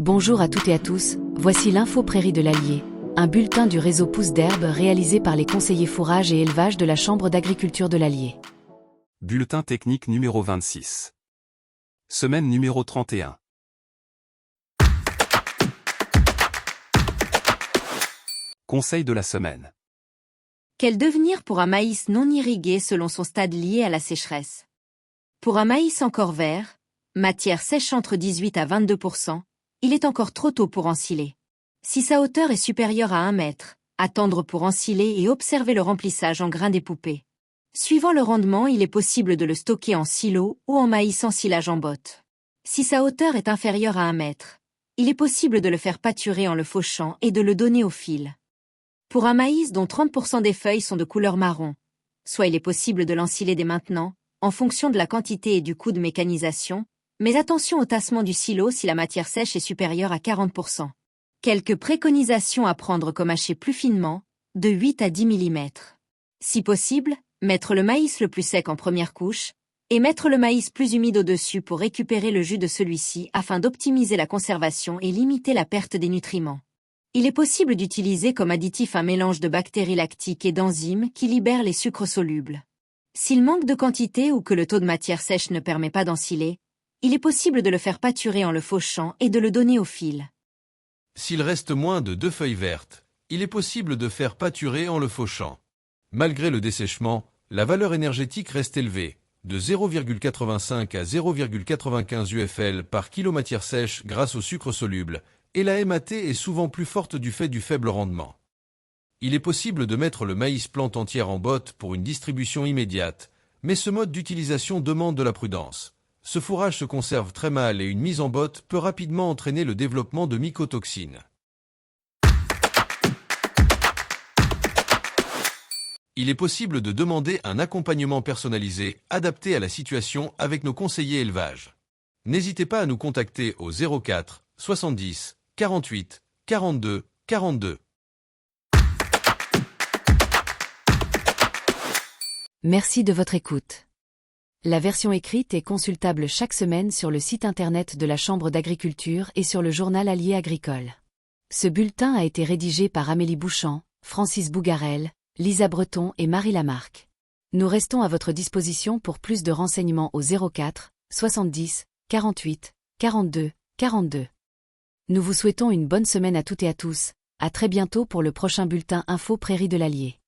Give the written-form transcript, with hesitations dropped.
Bonjour à toutes et à tous, voici l'info Prairie de l'Allier, un bulletin du réseau Pousse d'herbe réalisé par les conseillers fourrage et élevage de la Chambre d'agriculture de l'Allier. Bulletin technique numéro 26. Semaine numéro 31. Conseil de la semaine. Quel devenir pour un maïs non irrigué selon son stade lié à la sécheresse? Pour un maïs encore vert, matière sèche entre 18 à 22%, il est encore trop tôt pour ensiler. Si sa hauteur est supérieure à 1 mètre, attendre pour ensiler et observer le remplissage en grains dépoupés. Suivant le rendement, il est possible de le stocker en silo ou en maïs ensilage en botte. Si sa hauteur est inférieure à 1 mètre, il est possible de le faire pâturer en le fauchant et de le donner au fil. Pour un maïs dont 30% des feuilles sont de couleur marron, soit il est possible de l'ensiler dès maintenant, en fonction de la quantité et du coût de mécanisation, mais attention au tassement du silo si la matière sèche est supérieure à 40%. Quelques préconisations à prendre comme hacher plus finement, de 8 à 10 mm. Si possible, mettre le maïs le plus sec en première couche, et mettre le maïs plus humide au-dessus pour récupérer le jus de celui-ci afin d'optimiser la conservation et limiter la perte des nutriments. Il est possible d'utiliser comme additif un mélange de bactéries lactiques et d'enzymes qui libèrent les sucres solubles. S'il manque de quantité ou que le taux de matière sèche ne permet pas d'ensiler, il est possible de le faire pâturer en le fauchant et de le donner au fil. S'il reste moins de 2 feuilles vertes, il est possible de faire pâturer en le fauchant. Malgré le dessèchement, la valeur énergétique reste élevée, de 0,85 à 0,95 UFL par kilo matière sèche grâce au sucre soluble, et la MAT est souvent plus forte du fait du faible rendement. Il est possible de mettre le maïs plante entière en botte pour une distribution immédiate, mais ce mode d'utilisation demande de la prudence. Ce fourrage se conserve très mal et une mise en botte peut rapidement entraîner le développement de mycotoxines. Il est possible de demander un accompagnement personnalisé adapté à la situation avec nos conseillers élevage. N'hésitez pas à nous contacter au 04 70 48 42 42. Merci de votre écoute. La version écrite est consultable chaque semaine sur le site internet de la Chambre d'agriculture et sur le journal Allier agricole. Ce bulletin a été rédigé par Amélie Bouchant, Francis Bougarel, Lisa Breton et Marie Lamarque. Nous restons à votre disposition pour plus de renseignements au 04 70 48 42 42. Nous vous souhaitons une bonne semaine à toutes et à tous, à très bientôt pour le prochain bulletin Info Prairie de l'Allier.